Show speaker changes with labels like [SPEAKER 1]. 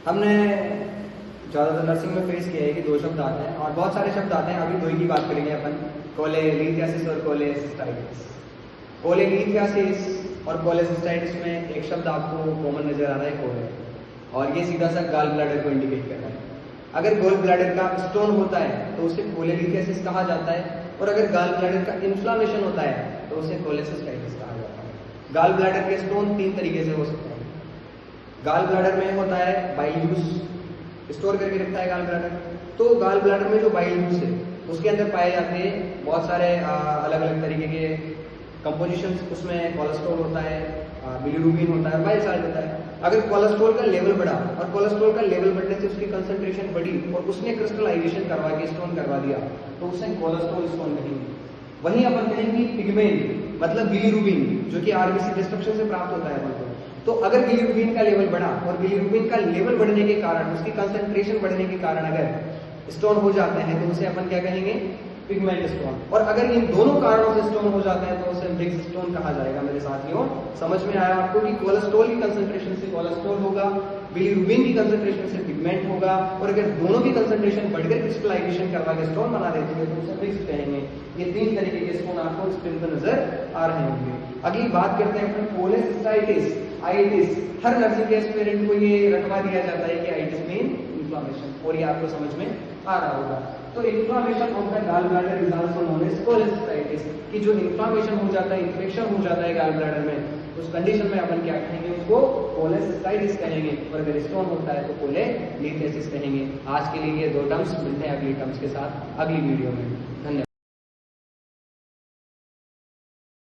[SPEAKER 1] हमने ज़्यादातर नर्सिंग में फेस किया है कि दो शब्द आते हैं और बहुत सारे शब्द आते हैं। अभी दो ही की बात करेंगे अपन, कोलेलिथियासिस और कोलेसिस्टाइटिस। कोलेलिथियासिस और कोलेसिस्टाइटिस में एक शब्द आपको कॉमन नजर आ रहा है, कोले, और ये सीधा सा गाल ब्लैडर को इंडिकेट कर रहा है। अगर गोल ब्लैडर का स्टोन होता है तो उसे कोलेलिथियासिस कहा जाता है, और अगर गाल ब्लैडर का इन्फ्लामेशन होता है तो उसे कोलेसिस्टाइटिस कहा जाता है। गाल ब्लैडर के स्टोन तीन तरीके से हो सकते हैं। गाल ब्लैडर में होता है बाइल जूस, स्टोर करके रखता है गाल ब्लैडर। तो गाल ब्लैडर में जो बाइल जूस है उसके अंदर पाए जाते हैं बहुत सारे अलग अलग तरीके के कंपोजिशंस। उसमें कोलेस्ट्रॉल होता है, बिलीरुबिन होता है, बाइल साल्ट होता है। अगर कोलेस्ट्रॉल का लेवल बढ़ा और कोलेस्ट्रॉल का लेवल बढ़ने से उसकी कंसंट्रेशन बढ़ी और उसने क्रिस्टलाइजेशन करवा के स्टोन करवा दिया तो उसे कोलेस्ट्रॉल स्टोन कहेंगे। वहीं अपन कहेंगे पिगमेंट, मतलब बिलीरुबिन, जो कि आरबीसी डिस्ट्रक्शन से प्राप्त होता है अपन को। तो अगर बिलीरुबिन का लेवल बढ़ा और बिलीरुबिन का लेवल बढ़ने के कारण, उसकी कंसंट्रेशन बढ़ने के कारण अगर स्टोन हो जाते हैं तो उसे अपन क्या कहेंगे, पिगमेंट स्टोन। और अगर इन दोनों कारणों से स्टोन हो जाते हैं तो उसे मिक्स स्टोन कहा जाएगा। मेरे साथियों, समझ में आया आपको कि कोलेस्ट्रॉल की कंसंट्रेशन से कोलेस्ट्रॉल होगा, बिलीरुबिन की कंसंट्रेशन से पिगमेंट होगा, और अगर दोनों की कंसंट्रेशन बढ़कर क्रिस्टलाइजेशन करवा के स्टोन बना देती है तो उसे मिक्स कहेंगे। ये तीन तरीके के स्टोन आपको स्क्रीन पर नजर आ रहे होंगे। अगली बात करते हैं अपन कोलेसिस्टाइटिस, आइटिस। हर नर्सिंग के एस्पिरेंट को ये रटवा दिया जाता है कि आइटिस मीन इन्फ्लामेशन, और ये आपको समझ में आ रहा होगा। तो inflammation of the gall bladder is also known as cholecystitis, कि जो इन्फ्लामेशन हो जाता है, इन्फेक्शन हो जाता है गाल ब्लैडर में, उस कंडीशन में अपन क्या कहेंगे, उसको कोलेसिस्टाइटिस कहेंगे। और अगर स्टोन होता है तो कोलेलिथियासिस कहेंगे। आज के लिए ये दो टर्म्स, मिलते हैं अगली टर्म्स के साथ अगली वीडियो में। धन्यवाद।